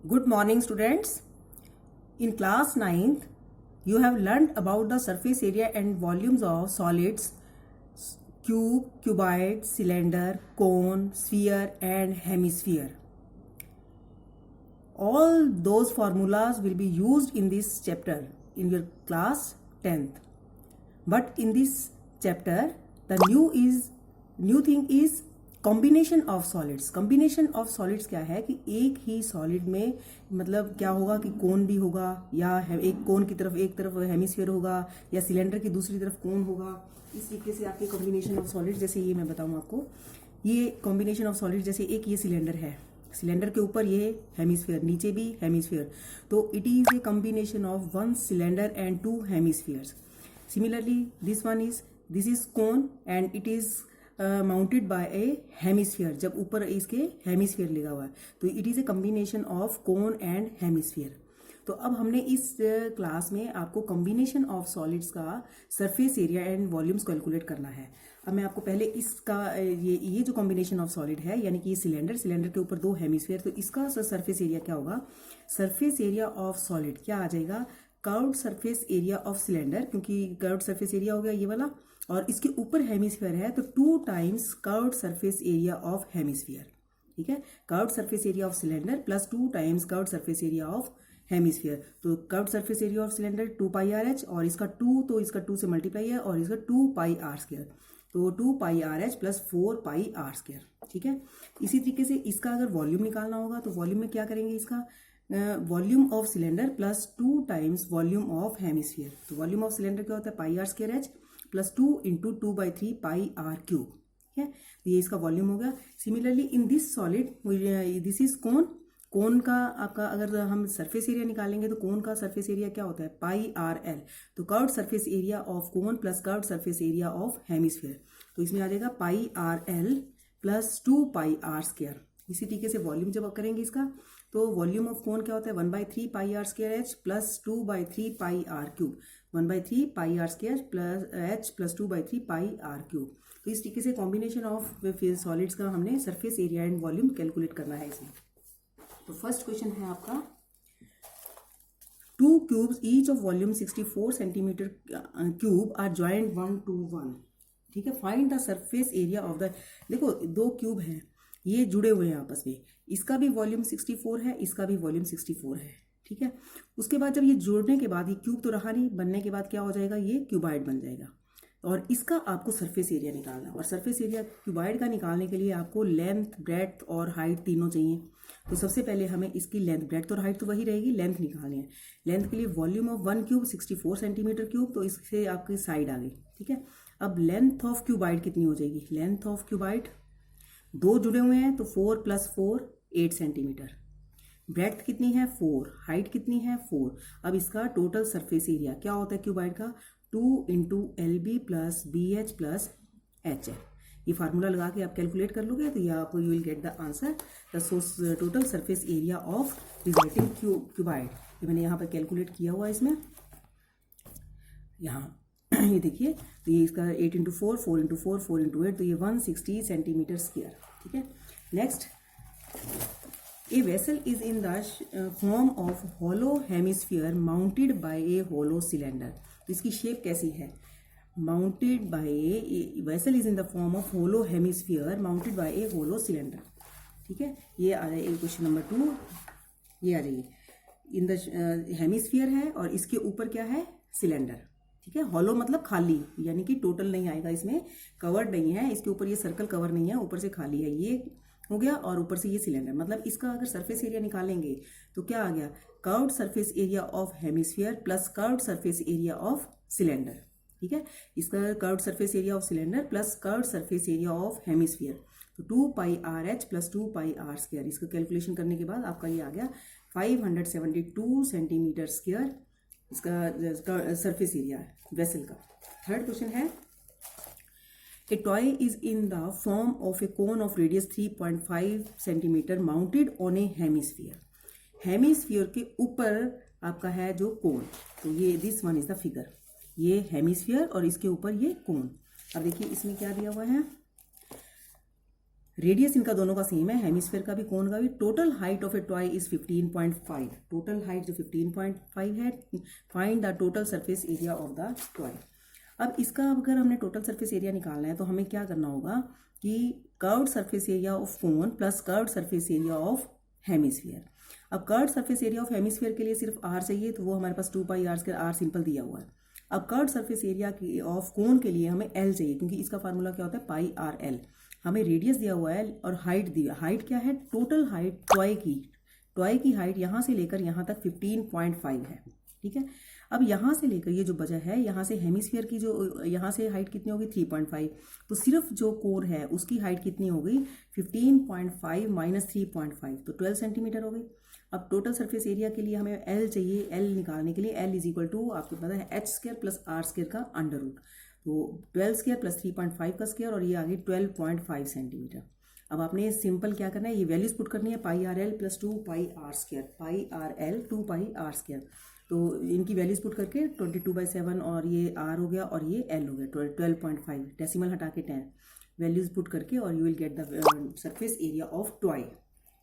Good morning, students. In class 9th, you have learned about the surface area and volumes of solids, cube, cuboid, cylinder, cone, sphere, and hemisphere. All those formulas will be used in this chapter in your class 10th. But in this chapter, the new thing is combination of solids. Combination of solids क्या है कि एक ही solid में मतलब क्या होगा कि कोन भी होगा, या एक कोन की तरफ एक तरफ हेमिस्फीयर होगा, या सिलेंडर की दूसरी तरफ कोन होगा। इस तरीके से आपके कॉम्बिनेशन ऑफ सॉलिड्स, जैसे ये मैं बताऊं आपको, ये कॉम्बिनेशन ऑफ सॉलिड्स, जैसे एक ये सिलेंडर है, सिलेंडर के ऊपर ये हेमिस्फीयर, नीचे भी हेमिस्फीयर, तो it is a combination of one cylinder and two hemispheres. Similarly this is cone and it is mounted by a hemisphere. जब ऊपर इसके हेमिस्फीयर लगा हुआ है तो it is a combination of cone and hemisphere. तो अब हमने इस क्लास में आपको कॉम्बिनेशन ऑफ सॉलिड्स का surface area and volumes calculate करना है। अब मैं आपको पहले इसका ये जो कॉम्बिनेशन ऑफ सॉलिड है, यानी कि ये सिलेंडर के ऊपर दो हेमिस्फीयर, तो इसका सरफेस एरिया क्या होगा? सरफेस एरिया ऑफ सॉलिड क्या आ जाएगा? Curved surface area of cylinder, क्योंकि कर्व्ड सरफेस एरिया हो गया ये वाला, और इसके ऊपर हेमिस्फीयर है तो 2 times curved surface area of hemisphere. ठीक है, curved surface area of cylinder plus 2 times curved surface area of hemisphere. तो curved surface area of cylinder 2 pi r h, और इसका 2 तो इसका 2 से मल्टीप्लाई है, और इसका 2 पाई आर स्क्वायर, तो 2 pi r h plus 4 pi are square. ठीक है, इसी तरीके से इसका अगर वॉल्यूम निकालना होगा तो वॉल्यूम में क्या करेंगे? इसका volume of cylinder plus 2 times volume of hemisphere. तो वॉल्यूम ऑफ सिलेंडर क्या होता है? Pi are square h plus 2 into 2/3 pi r cube. ठीक है, तो ये इसका वॉल्यूम हो गया। Similarly in this solid, this is cone. Cone का आपका अगर हम सरफेस एरिया निकालेंगे तो कोन का सरफेस एरिया क्या होता है? Pi r l. तो curved surface area of cone plus curved surface area of hemisphere, तो इसमें आ जाएगा pi r l plus 2 pi are square. इसी तरीके से वॉल्यूम जब करेंगे इसका, तो वॉल्यूम ऑफ कोन क्या होता है? 1/3 pi are square h plus 2/3 pi r cube. 1/3 pi are square plus h plus 2/3 pi r cube. तो इस तरीके से कॉम्बिनेशन ऑफ सॉलिड्स का हमने surface area and volume calculate करना है इसमें। तो फर्स्ट क्वेश्चन है आपका, 2 cubes each of volume 64 centimetre cube are joint 1 to 1। ठीक है, find the surface area of the. देखो 2 क्यूब हैं, ये जुड़े हुए हैं आपस में, इसका भी वॉल्यूम 64 है, इसका भी वॉल्यूम 64 है। ठीक है, उसके बाद जब ये जोड़ने के बाद, ये क्यूब तो रहा नहीं, बनने के बाद क्या हो जाएगा? ये क्यूबाइड बन जाएगा, और इसका आपको सरफेस एरिया निकालना है। और सरफेस एरिया क्यूबाइड का निकालने के लिए आपको लेंथ, ब्रेड्थ और हाइट तीनों चाहिए। तो सबसे पहले हमें इसकी लेंथ, ब्रेड्थ और हाइट तो वही रहेगी, लेंथ निकालनी है। लेंथ के लिए volume of 1 cube 64 centimetre cube, तो इससे आपकी साइड आ गई। ठीक है, अब लेंथ ऑफ क्यूबाइड कितनी हो जाएगी? लेंथ ऑफ क्यूबाइड, 2 जुड़े हुए हैं तो 4 + 4 8 सेंटीमीटर। ब्रेड्थ कितनी है? 4। हाइट कितनी है? 4। अब इसका टोटल सरफेस एरिया क्या होता है क्यूबाइड का? 2 into LB plus BH plus H है। ये फार्मूला लगा के आप कैलकुलेट कर लोगे तो ये आपको you will get the answer, the total surface area of resulting cuboid. ये मैंने यहाँ पर कैलकुलेट किया हुआ है इसमें, यहाँ ये देखिए, तो ये इसका 8 इंटू 4, 4 इंटू 4, 4 इंटू 8, तो ये 160 सेंटीमीटर स्क्वायर। ठीक है, next, a vessel is in the form of hollow hemisphere mounted by a hollow cylinder. तो इसकी शेप कैसी है? Mounted by a vessel is in the form of hollow hemisphere mounted by a hollow cylinder. ठीक है, ये आ जाए question number 2, ये आ जाइए। इन द हेमिस्फीयर है और इसके ऊपर क्या है? सिलेंडर। ठीक है, हॉलो मतलब खाली, यानी कि टोटल नहीं आएगा, इसमें कवर्ड नहीं है, इसके ऊपर ये सर्कल कवर नहीं है, ऊपर से खाली है, ये हो गया, और ऊपर से ये सिलेंडर। मतलब इसका अगर सरफेस एरिया निकालेंगे तो क्या आ गया? Curved surface area of hemisphere plus curved surface area of cylinder. ठीक है, इसका curved surface area of cylinder plus curved surface area of hemisphere, तो 2 pi r h plus 2 pi are square. इसका कैलकुलेशन करने के बाद आपका ये आ गया 572 सेंटीमीटर स्क्वायर, इसका सरफेस एरिया है वेसल का। थर्ड क्वेश्चन है, a toy is in the form of a cone of radius 3.5 centimetre mounted on A hemisphere. Hemisphere के ऊपर आपका है जो कोन, तो ये this one is the figure, ये हेमिस्फीयर और इसके ऊपर ये कोन। अब देखिए इसमें क्या दिया हुआ है? रेडियस इनका दोनों का सेम है, हेमिस्फेयर का भी कोन का भी। Total height of A toy is 15.5, total height जो 15.5 है। Find the total surface area of the toy. अब इसका अगर हमने टोटल सरफेस एरिया निकालना है तो हमें क्या करना होगा कि curved surface area of cone plus curved surface area of hemisphere. अब curved surface area of hemisphere के लिए सिर्फ आर चाहिए, तो वो हमारे पास 2 pi are square, r simple दिया हुआ है। अब curved surface area of cone के लिए हमें एल चाहिए, क्योंकि इसका फार्मूला क्या होता है, पाई आर एल। हमें रेडियस दिया हुआ है और हाइट दिया। हाइट क्या है, टोटल हाइट टॉय की हाइट यहाँ से लेकर यहाँ तक 15.5 है, ठीक है। अब यहाँ से लेकर ये जो बचा है, यहाँ से हेमिस्फीयर की जो यहाँ से हाइट कितनी होगी 3.5, तो सिर्फ जो कोर है उसकी हाइट कितनी होगी 15.5 माइनस 3.5, तो 12 सेंटीमीटर हो गई। अब टोटल सरफेस एरिया के लिए हमें एल चाहिए। एल निकालने के लिए एल इज इक्वल टू आपको पता है H square plus R square का अंडर रूट, तो 12 स्क्वायर प्लस 3.5 का स्क्वायर और ये आ गई 12.5 सेंटीमीटर। अब आपने सिंपल क्या करना है, ये वैल्यूज पुट करनी है, pi r l plus 2 pi are square, pi r l 2 pi are square. तो इनकी वैल्यूज पुट करके 22/7 और ये आर हो गया और ये एल हो गया 12.5, डेसिमल हटा के 10 वैल्यूज पुट करके और you will get the surface area of toy,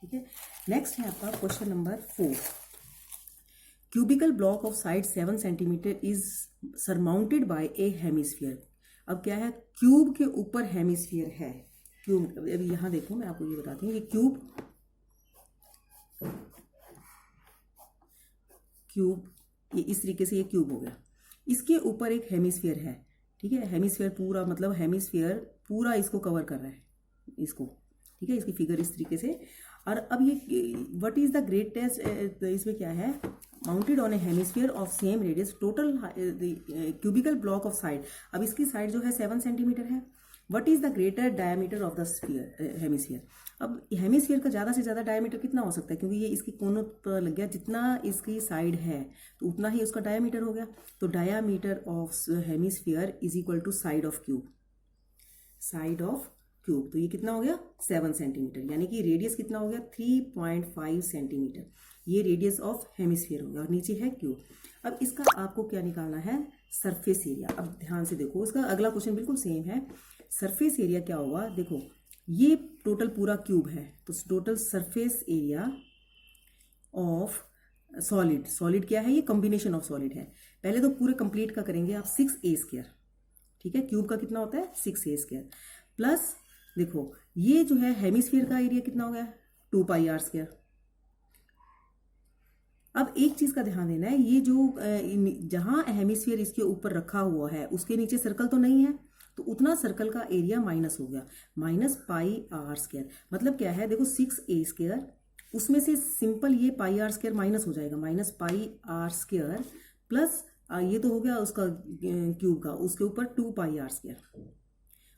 ठीक है। नेक्स्ट है आपका question number 4। Cubical block of side 7 centimetre is surmounted by a hemisphere. अब क्या है, क्यूब के ऊपर हेमिस्फीयर है। क्यूब, अभी यहाँ देखो मैं आपको ये बताती हूँ, ये क्यूब ये इस तरीके से ये क्यूब हो गया, इसके ऊपर एक हेमिस्फीयर है, ठीक है। हेमिस्फीयर पूरा मतलब हेमिस्फीयर पूरा इसको कवर कर रहा है, इसको, ठीक है। इसकी फिगर इस तरीके से। और अब ये व्हाट इज द ग्रेटेस्ट, इसमें क्या है, mounted on A hemisphere of same radius, total cubical block of side. अब इसकी साइड जो है 7 सेंटीमीटर है। What is the greater diameter of the sphere, hemisphere. अब हेमिस्फीयर का ज़्यादा से ज़्यादा डायमीटर कितना हो सकता है, क्योंकि ये इसकी कोनों पर लग गया, जितना इसकी साइड है तो उतना ही उसका डायमीटर हो गया। तो diameter of hemisphere is equal to side of cube, side of cube. तो ये कितना हो गया 7 सेंटीमीटर, यानी कि रेडियस कितना हो गया 3.5 सेंटीमीटर। ये रेडियस ऑफ हेमिस्फीयर हो गया और नीचे है क्यूब। अब इसका आपको क्या निकालना है, सरफेस एरिया। अब ध्यान से देखो, इसका अगला क्वेश्चन बिल्कुल सेम है। सरफेस एरिया क्या होगा, देखो ये टोटल पूरा क्यूब है, तो total surface area of solid, solid क्या है, ये कॉम्बिनेशन ऑफ सॉलिड है। पहले तो पूरे कंप्लीट का करेंगे आप 6a स्क्वायर, ठीक है। क्यूब का कितना होता है 6a स्क्वायर, प्लस देखो ये जो है हेमिस्फीयर का एरिया कितना हो गया 2 पाई आर स्क्वायर। अब एक चीज का ध्यान देना है, ये जो जहां हेमिस्फीयर इसके ऊपर रखा हुआ है उसके नीचे सर्कल तो नहीं है, तो उतना सर्कल का एरिया माइनस हो गया, माइनस पाई आर स्क्वायर। मतलब क्या है, देखो 6a स्क्वायर, उसमें से सिंपल ये पाई आर स्क्वायर माइनस हो जाएगा, minus pi are square plus ये तो हो गया उसका क्यूब का, उसके ऊपर 2 पाई आर स्क्वायर।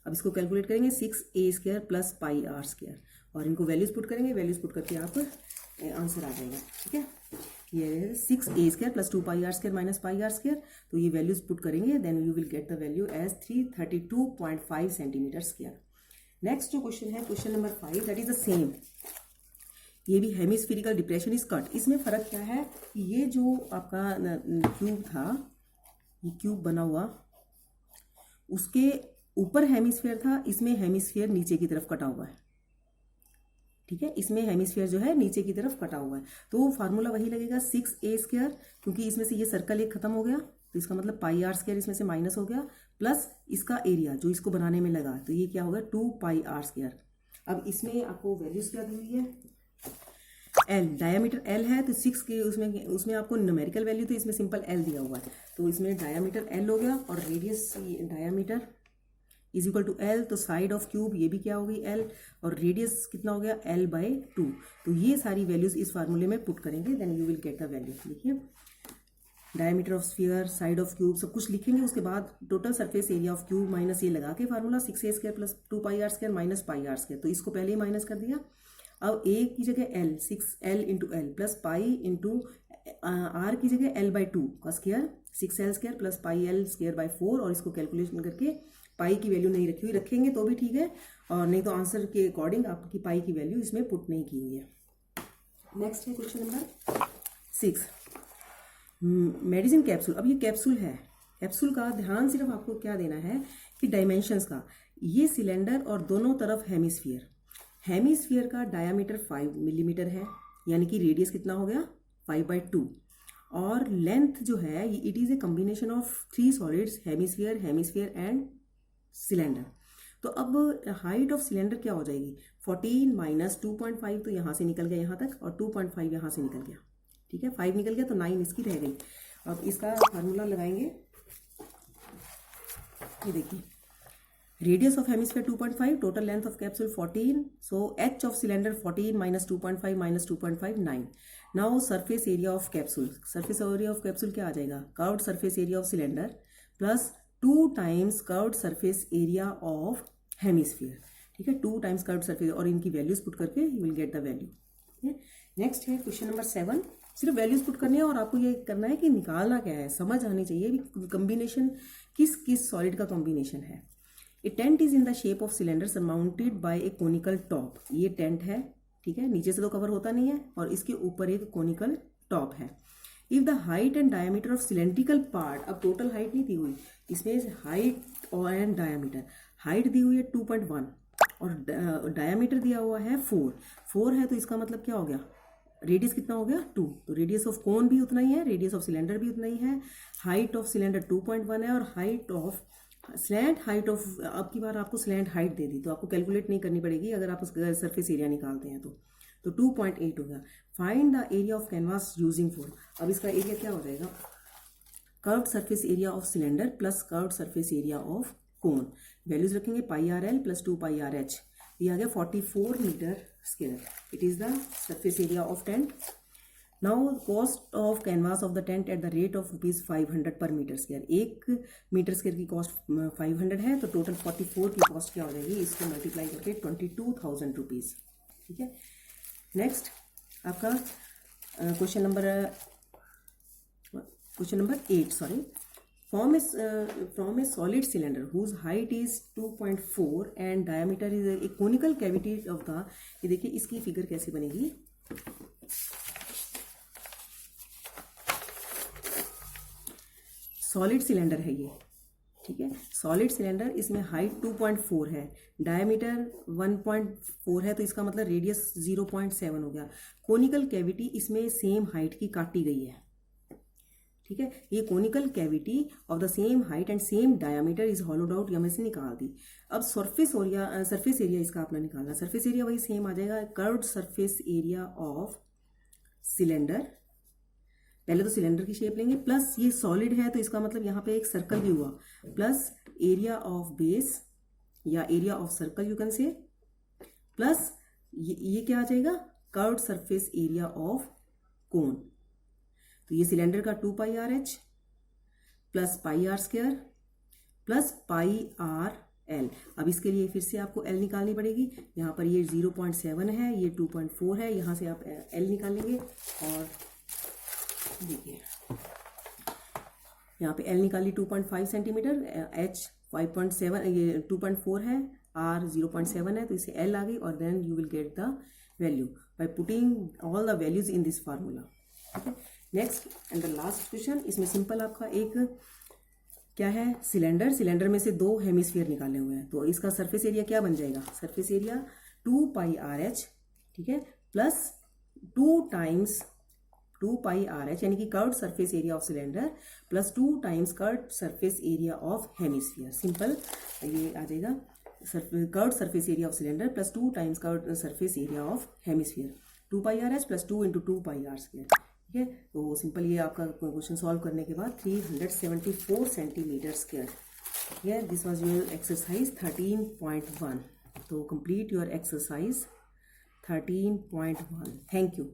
अब इसको कैलकुलेट करेंगे 6a square plus pi are square और इनको वैल्यूज पुट करेंगे, वैल्यूज पुट करके आप आंसर आ जाएगा, ठीक है। ये 6a square plus 2 pi are square minus pi are square, तो ये वैल्यूज पुट करेंगे, then you will get the value as 332.5 centimetre square. Next जो क्वेश्चन है question number 5, that is the same. ये भी हेमिस्फेरिकल डिप्रेशन इज कट। इसमें फर्क क्या है, ये जो आपका क्यूब था, ये क्यूब बना हुआ, उसके ऊपर हेमिस्फीयर था, इसमें हेमिस्फीयर नीचे की तरफ कटा हुआ है, ठीक है। इसमें हेमिस्फीयर जो है नीचे की तरफ कटा हुआ है, तो फार्मूला वही लगेगा 6a स्क्वायर, क्योंकि इसमें से ये सर्कल एक खत्म हो गया, तो इसका मतलब पाई आर स्क्वायर इसमें से माइनस हो गया, प्लस इसका एरिया जो इसको बनाने में लगा, तो ये क्या होगा 2 पाई आर स्क्वायर। अब इसमें आपको वैल्यूज क्या दी हुई है, एल, डायामीटर एल है, तो 6 के उसमें आपको न्यूमेरिकल वैल्यू, तो इसमें सिंपल एल दिया हुआ है, तो इसमें डायामीटर एल हो गया और radius diameter is equal to L, तो साइड ऑफ क्यूब ये भी क्या हो गई एल और रेडियस कितना हो गया l/2। तो ये सारी वैल्यूज इस फार्मूले में पुट करेंगे, then you will get the value. देखिए diameter of sphere, side of cube, सब कुछ लिखेंगे, उसके बाद total surface area of cube minus ये लगा के formula 6a square plus 2 pi are square minus pi are square, तो इसको पहले ही माइनस कर दिया। अब a की जगह l, 6l into L plus pi into R की जगह l/2 का square, 6l square plus pi l square by 4, और इसको कैलकुलेशन करके पाई की वैल्यू नहीं रखी हुई, रखेंगे तो भी ठीक है, और नहीं तो आंसर के अकॉर्डिंग आपकी पाई की वैल्यू इसमें पुट नहीं की हुई है। नेक्स्ट है क्वेश्चन नंबर 6, मेडिसिन कैप्सूल। अब ये कैप्सूल है, कैप्सूल का ध्यान सिर्फ आपको क्या देना है कि डायमेंशंस का, ये सिलेंडर और दोनों तरफ हेमिस्फीयर, हेमिस्फीयर का डायामीटर 5 मिलीमीटर है, यानी कि रेडियस कितना हो गया 5/2, और लेंथ जो है it is a combination of 3 solids, hemisphere, hemisphere and cylinder. तो अब हाइट ऑफ सिलेंडर क्या हो जाएगी 14 माइनस 2.5, तो यहाँ से निकल गया यहाँ तक, और 2.5 यहाँ से निकल गया, ठीक है, 5 निकल गया तो 9 इसकी रह गई। अब इसका फार्मूला लगाएंगे, ये देखिए, radius of hemisphere 2.5, total length of capsule 14, so H of cylinder 14 minus 2.5 minus 2.5 9। Now surface area of capsule, surface area of capsule क्या आ जाएगा, curved surface area of cylinder plus 2 times curved surface area of hemisphere, ठीक है, 2 times curved surface, और इनकी values put करके you will get the value, ठीक है। Next है क्वेश्चन नंबर 7, सिर्फ वैल्यूज पुट करनी है और आपको ये करना है कि निकालना क्या है, समझ आनी चाहिए कि कॉम्बिनेशन किस किस सॉलिड का कॉम्बिनेशन है। A tent is in the shape of cylinder surmounted by a conical top, ये टेंट है, ठीक है, नीचे से तो कवर होता नहीं है, और इसके ऊपर एक कोनिकल टॉप है। If the height and diameter of cylindrical part, अब टोटल हाइट नहीं दी हुई, इसमें हाइट और एंड डायमीटर, हाइट दी हुई है 2.1 और डायमीटर दिया हुआ है 4 है, तो इसका मतलब क्या हो गया, रेडियस कितना हो गया 2, तो रेडियस ऑफ कोन भी उतना ही है, रेडियस ऑफ सिलेंडर भी उतना ही है, हाइट ऑफ सिलेंडर 2.1 है, और height of slant height of, अब की बार आपको स्लैंट हाइट दे दी तो आपको कैलकुलेट नहीं करनी पड़ेगी अगर आप सरफेस एरिया निकालते हैं तो 2.8 हो गया। Find the area of canvas using 4, अब इसका एरिया क्या हो जाएगा, curved surface area of cylinder plus curved surface area of cone, values रखेंगे πRL प्लस 2πRH, ये आ गया 44 metre square, it is the surface area of tent. Now cost of canvas of the tent at the rate of ₹500 per metre square, 1 metre square की cost 500 है, तो total 44 की cost क्या हो जाएगी, इसको मल्टीप्लाई करके 22,000 रुपीज़, ठीक है। नेक्स्ट आपका question number 8, sorry, from a solid cylinder whose height is 2.4 and diameter is a conical cavity of the, ये देखिए इसकी फिगर कैसे बनेगी, सॉलिड सिलेंडर है ये, ठीक है, सॉलिड सिलेंडर, इसमें हाइट 2.4 है, डायमीटर 1.4 है, तो इसका मतलब रेडियस 0.7 हो गया, कोनिकल कैविटी इसमें सेम हाइट की काटी गई है, ठीक है, ये conical cavity of the same height and same diameter is hollowed out, या में से निकाल दी। अब सरफेस एरिया इसका अपना निकालना, सरफेस एरिया वही सेम आ जाएगा, curved surface area of cylinder, पहले तो सिलेंडर की शेप लेंगे, प्लस ये सॉलिड है तो इसका मतलब यहाँ पे एक सर्कल भी हुआ, प्लस एरिया ऑफ बेस या area of circle you can say, plus ये क्या आ जाएगा, कर्व्ड सरफेस एरिया ऑफ कोन, तो ये सिलेंडर का 2πRH plus πr² plus πRL। अब इसके लिए फिर से आपको L निकालनी पड़ेगी, यहाँ पर ये 0.7 है, ये 2.4 है, यहाँ से आप L निकालेंगे, और देखिए यहाँ पे L निकाली 2.5 सेंटीमीटर, H 5.7, ये 2.4 है, R 0.7 है, तो इसे L आ गई, और then you will get the value by putting all the values in this formula, ठीक है। Next and the last question, इसमें सिंपल आपका एक क्या है, सिलेंडर में से 2 हेमिस्फीयर निकाले हुए हैं, तो इसका सरफेस एरिया क्या बन जाएगा, सरफेस एरिया 2πRH, ठीक है, प्लस 2 टाइम्स 2πRH, यानी कि curved surface area of cylinder plus 2 times curved surface area of hemisphere, simple ये आ जाएगा, curved surface area of cylinder plus 2 times curved surface area of hemisphere, 2πRH plus 2 × 2πr², ठीक है। तो simple ये आपका question solve करने के बाद 374 सेंटीमीटर स्क्वायर, ठीक है। दिस वाज योर एक्सरसाइज 13.1, तो complete your exercise 13.1, thank you.